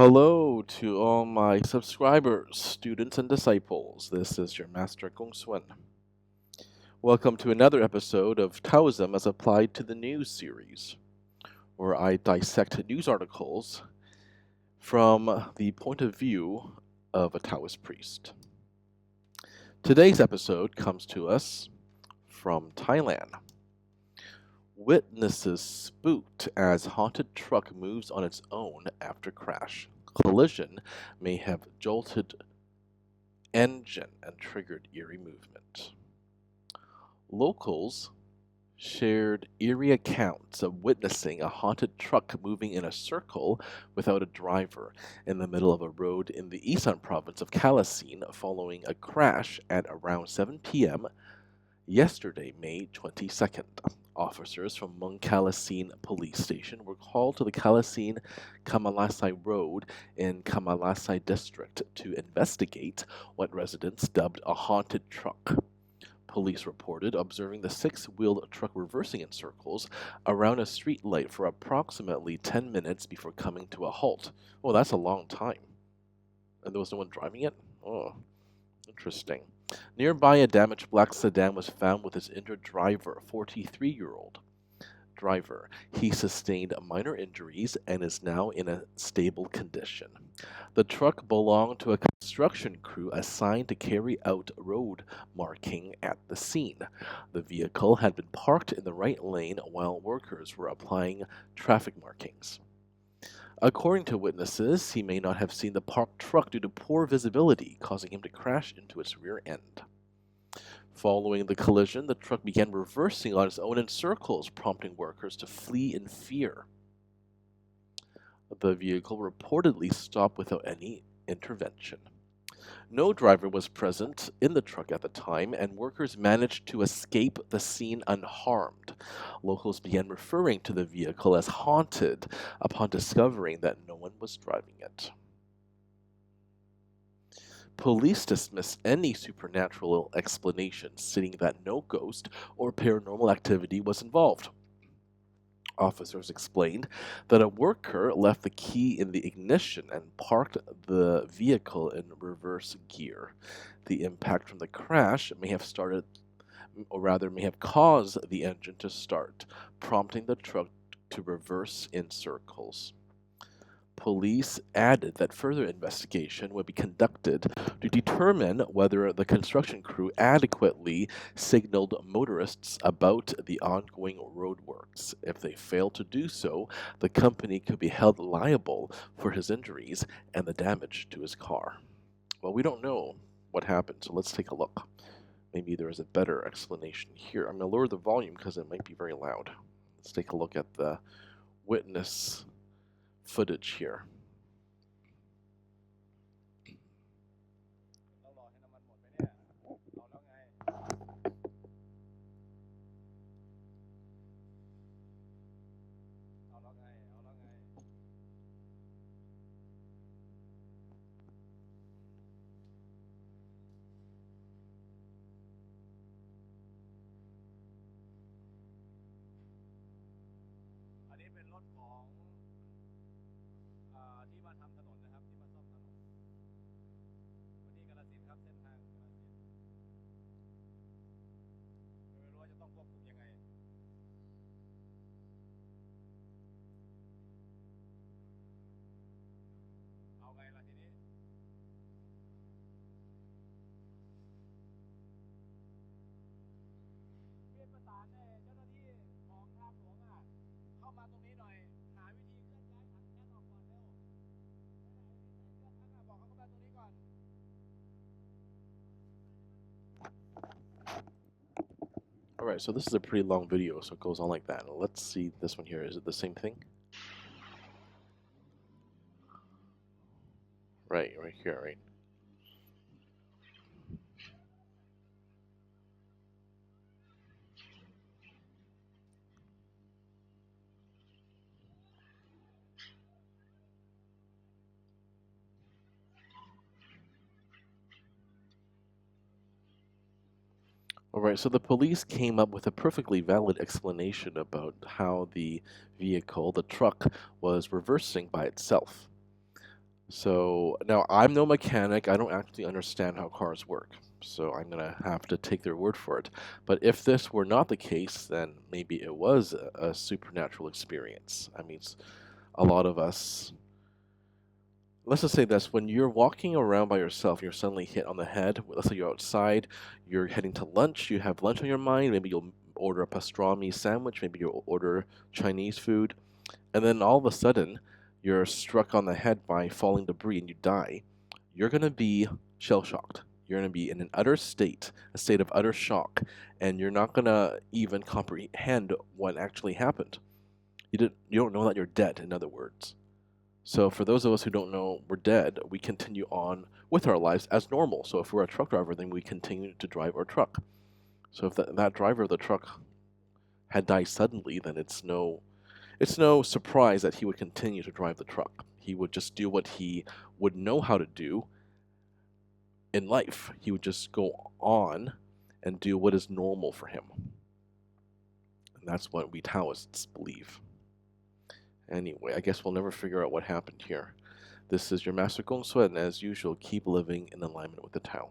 Hello to all my subscribers, students, and disciples. This is your Master GongSun. Welcome to another episode of Taoism as Applied to the News series, where I dissect news articles from the point of view of a Taoist priest. Today's episode comes to us from Thailand. Witnesses spooked as haunted truck moves on its own after crash. Collision may have jolted engine and triggered eerie movement. Locals shared eerie accounts of witnessing a haunted truck moving in a circle without a driver in the middle of a road in the Isan province of Kalasin following a crash at around 7 p.m. yesterday, May 22nd. Officers from Mung Kalasin Police Station were called to the Kalasin Kamalasai Road in Kamalasai District to investigate what residents dubbed a haunted truck. Police reported observing the six-wheeled truck reversing in circles around a street light for approximately 10 minutes before coming to a halt. Oh, that's a long time. And there was no one driving it? Oh, interesting. Nearby, a damaged black sedan was found with its injured driver, a 43-year-old driver. He sustained minor injuries and is now in a stable condition. The truck belonged to a construction crew assigned to carry out road marking at the scene. The vehicle had been parked in the right lane while workers were applying traffic markings. According to witnesses, he may not have seen the parked truck due to poor visibility, causing him to crash into its rear end. Following the collision, the truck began reversing on its own in circles, prompting workers to flee in fear. The vehicle reportedly stopped without any intervention. No driver was present in the truck at the time, and workers managed to escape the scene unharmed. Locals began referring to the vehicle as haunted upon discovering that no one was driving it. Police dismissed any supernatural explanation, stating that no ghost or paranormal activity was involved. Officers explained that a worker left the key in the ignition and parked the vehicle in reverse gear. The impact from the crash may have caused the engine to start, prompting the truck to reverse in circles. Police added that further investigation would be conducted to determine whether the construction crew adequately signaled motorists about the ongoing roadworks. If they failed to do so, the company could be held liable for his injuries and the damage to his car. Well, we don't know what happened, so let's take a look. Maybe there is a better explanation here. I'm going to lower the volume because it might be very loud. Let's take a look at the witness footage here. Alright, so this is a pretty long video, so it goes on like that. Let's see this one here. Is it the same thing? Right here, right? Alright, so the police came up with a perfectly valid explanation about how the vehicle, the truck, was reversing by itself. So now I'm no mechanic. I don't actually understand how cars work. So I'm gonna have to take their word for it. But if this were not the case, then maybe it was a supernatural experience. I mean, a lot of us. Let's just say this: when you're walking around by yourself, you're suddenly hit on the head. Let's say you're outside, you're heading to lunch. You have lunch on your mind. Maybe you'll order a pastrami sandwich. Maybe you'll order Chinese food, and then all of a sudden you're struck on the head by falling debris and you die. You're going to be shell shocked. You're going to be in an utter state, a state of utter shock, and you're not going to even comprehend what actually happened. You don't know that you're dead, in other words. So for those of us who don't know we're dead, we continue on with our lives as normal. So if we're a truck driver, then we continue to drive our truck. So if that driver of the truck had died suddenly, then it's no surprise that he would continue to drive the truck. He would just do what he would know how to do in life. He would just go on and do what is normal for him. And that's what we Taoists believe. Anyway, I guess we'll never figure out what happened here. This is your Master GongSun, and as usual, keep living in alignment with the Tao.